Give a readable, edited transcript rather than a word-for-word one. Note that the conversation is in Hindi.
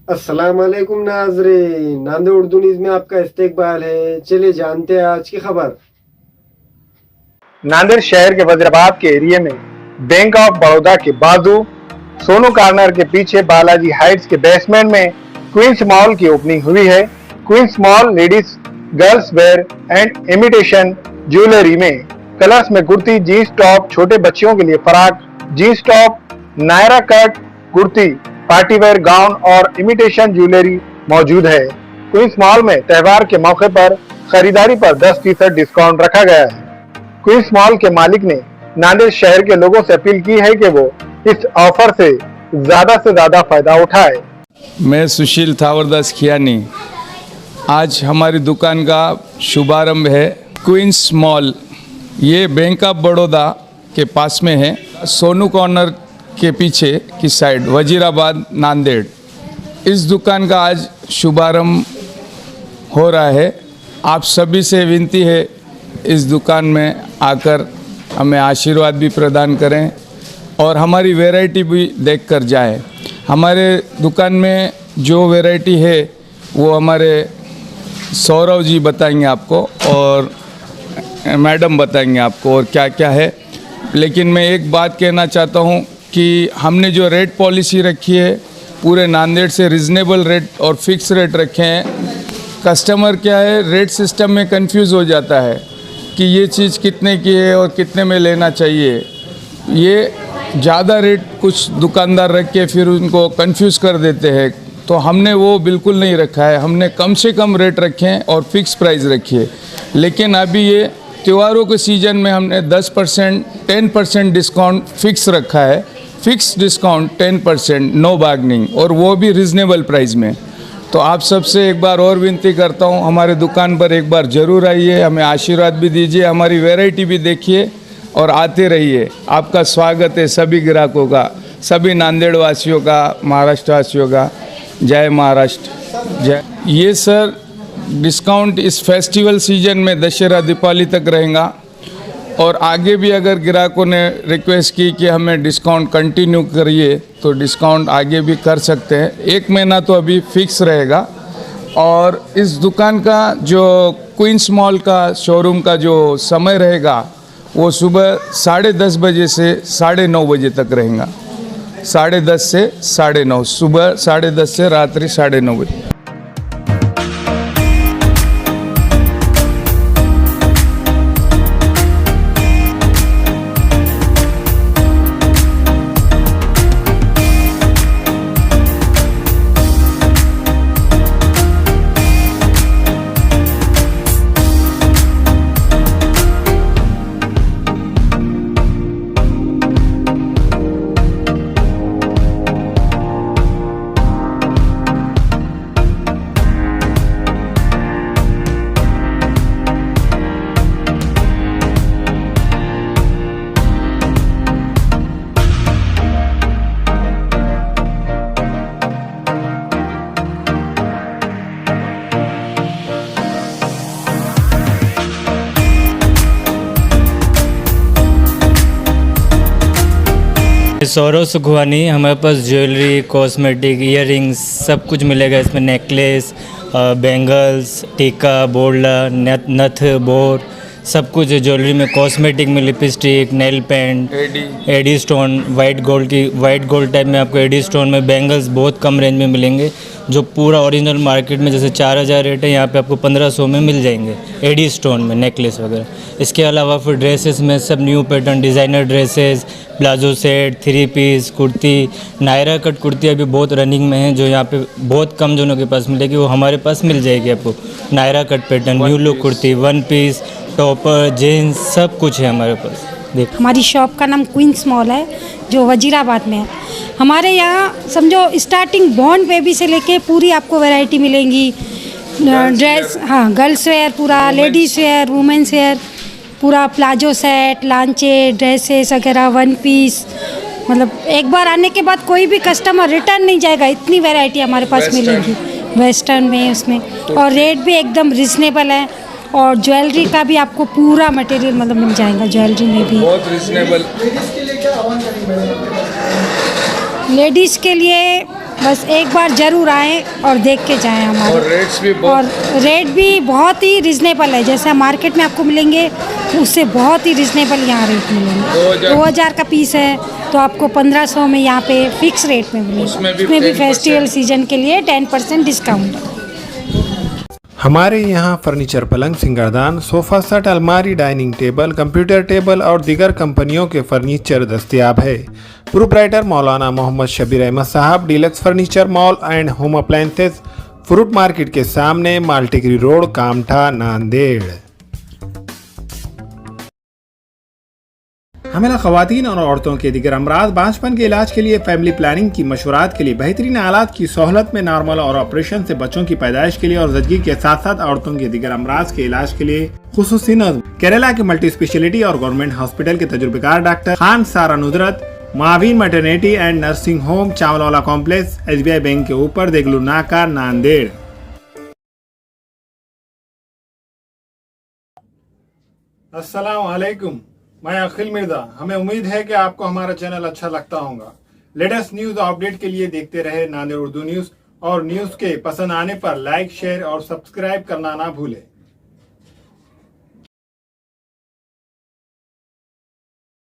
अस्सलाम वालेकुम नाज़रीन, नांदेड़ उर्दू न्यूज़ में आपका इस्तकबाल है। चलिए जानते हैं आज की खबर। नांदेड़ शहर के वज्राबाद के एरिया में बैंक ऑफ बड़ौदा के बाजू सोनू कॉर्नर के पीछे बालाजी हाइट्स के बेसमेंट में क्वींस मॉल की ओपनिंग हुई है। Queens mall ladies girls wear and imitation jewellery में कलर्स में कुर्ती, जीन्स टॉप, छोटे बच्चियों के लिए frock, jeans top, Nayra cut kurti, partywear gown और इमिटेशन ज्वेलरी मौजूद है। क्वींस मॉल में त्योहार के मौके पर खरीदारी पर 10% डिस्काउंट रखा गया है। क्वींस मॉल के मालिक ने नांदेड़ शहर के लोगों से अपील की है कि वो इस ऑफर से ज्यादा फायदा उठाए। मैं सुशील थावरदास खियानी। आज हमारी दुकान का शुभारंभ है। क्वींस मॉल ये बैंक ऑफ बड़ौदा के पास में है, सोनू कॉर्नर के पीछे की साइड, वजीराबाद नांदेड़। इस दुकान का आज शुभारंभ हो रहा है। आप सभी से विनती है इस दुकान में आकर हमें आशीर्वाद भी प्रदान करें और हमारी वैरायटी भी देखकर जाएं। हमारे दुकान में जो वैरायटी है वो हमारे सौरव जी बताएंगे आपको और मैडम बताएंगे आपको और क्या क्या है। लेकिन मैं एक बात कहना चाहता हूँ कि हमने जो रेट पॉलिसी रखी है पूरे नांदेड़ से रिजनेबल रेट और फिक्स रेट रखे हैं। कस्टमर क्या है, रेट सिस्टम में कंफ्यूज हो जाता है कि ये चीज़ कितने की है और कितने में लेना चाहिए। ये ज़्यादा रेट कुछ दुकानदार रख के फिर उनको कंफ्यूज कर देते हैं, तो हमने वो बिल्कुल नहीं रखा है। हमने कम से कम रेट रखे हैं और फिक्स प्राइस रखी है। लेकिन अभी ये त्योहारों के सीज़न में हमने 10% 10% डिस्काउंट फिक्स रखा है। फिक्स डिस्काउंट 10%, नो बार्गेनिंग, और वो भी रिजनेबल प्राइस में। तो आप सबसे एक बार और विनती करता हूँ, हमारे दुकान पर एक बार ज़रूर आइए, हमें आशीर्वाद भी दीजिए, हमारी वैरायटी भी देखिए और आते रहिए। आपका स्वागत है सभी ग्राहकों का, सभी नांदेड़ वासियों का, महाराष्ट्र वासियों का। जय महाराष्ट्र जय। ये सर डिस्काउंट इस फेस्टिवल सीजन में दशहरा दीपावली तक रहेगा और आगे भी अगर ग्राहकों ने रिक्वेस्ट की कि हमें डिस्काउंट कंटिन्यू करिए तो डिस्काउंट आगे भी कर सकते हैं। 1 महीना तो अभी फिक्स रहेगा। और इस दुकान का जो क्वींस मॉल का शोरूम का जो समय रहेगा वो सुबह 10:30 बजे से 9:30 बजे तक रहेगा। 10:30 से 9:30, सुबह 10:30 से रात्रि 9:30 बजे। सौरव सुखवानी। हमारे पास ज्वेलरी, कॉस्मेटिक, ईयरिंग्स सब कुछ मिलेगा इसमें। नेकलेस, बैंगल्स, टीका, बोरला, नथ, बोर, सब कुछ है। ज्वेलरी में कॉस्मेटिक में lipstick, nail paint, AD stone, white gold type में आपको एडी स्टोन में बैंगल्स बहुत कम रेंज में मिलेंगे। जो पूरा ओरिजिनल मार्केट में जैसे 4000 रेट है, यहाँ पे आपको 1500 में मिल जाएंगे एडी स्टोन में नेकलेस वगैरह। इसके अलावा फिर ड्रेसेस में सब new pattern designer dresses, palazzo set, 3 piece kurti, Nayra cut kurti अभी बहुत रनिंग में है, जो यहाँ पे बहुत कम जनों के पास मिलेगी, वो हमारे पास मिल जाएगी आपको। Nayra cut pattern, new look kurti, 1 piece, topper, jeans सब कुछ है हमारे पास। देख, हमारी शॉप का नाम क्वींस मॉल है जो वजीराबाद में है। हमारे यहाँ समझो स्टार्टिंग बॉन्ड बेबी से लेके पूरी आपको वैरायटी मिलेंगी। ड्रेस, हाँ, गर्ल्स वेयर पूरा, लेडीज़ वेयर, वुमेंस वेयर पूरा, प्लाजो सेट, लांचे, ड्रेसेस वगैरह, 1 पीस। मतलब एक बार आने के बाद कोई भी कस्टमर रिटर्न नहीं जाएगा, इतनी वैरायटी हमारे पास मिलेगी वेस्टर्न में उसमें। और रेट भी एकदम रिजनेबल है। और ज्वेलरी का भी आपको पूरा मटेरियल मतलब मिल जाएगा, ज्वेलरी में भी बहुत रिजनेबल। लेडीज़ के लिए बस एक बार ज़रूर आएँ और देख के जाएँ और हमारे। रेट्स भी और बहुत रेट भी बहुत ही रिजनेबल है, जैसे मार्केट में आपको मिलेंगे उससे बहुत ही रिजनेबल यहाँ रेट मिलेंगे। 2000 का पीस है तो आपको 1500 में यहाँ पे फिक्स रेट में मिलेगा। उसमें भी उसमें भी 10% फेस्टिवल सीजन के लिए 10% डिस्काउंट है। हमारे यहाँ फर्नीचर, पलंग, सिंगारदान, सोफा सेट, अलमारी, डाइनिंग टेबल, कंप्यूटर टेबल और दीगर कंपनियों के फर्नीचर दस्तयाब है। प्रोप्राइटर मौलाना मोहम्मद शबीर अहमद साहब, deluxe furniture mall and home appliances, fruit market के सामने, माल्टीगिरी रोड, कामठा, नांदेड़। हमें खवातीन और औरतों के दिगर अमराज, बांझपन के इलाज के लिए, फैमिली प्लानिंग की मशवरात के लिए, बेहतरीन आलात की सहूलत में, नॉर्मल और ऑपरेशन से बच्चों की पैदाइश के लिए और ज़चगी के साथ साथ औरतों के दिगर अमराज के इलाज के लिए खुसूसी नज़्म केरला के मल्टी स्पेशलिटी और गवर्नमेंट हॉस्पिटल के तजुर्बेकार डॉक्टर खान सारा नुदरत, मावीन maternity and nursing home, Chawalwala complex, SBI bank के ऊपर, देगलू नाका, नांदेड़। अस्सलाम वालेकुम, मैं अखिल मिर्जा। हमें उम्मीद है कि आपको हमारा चैनल अच्छा लगता होगा। लेटेस्ट न्यूज अपडेट के लिए देखते रहे नांदेड़ उर्दू न्यूज, और न्यूज के पसंद आने पर लाइक, शेयर और सब्सक्राइब करना ना भूलें।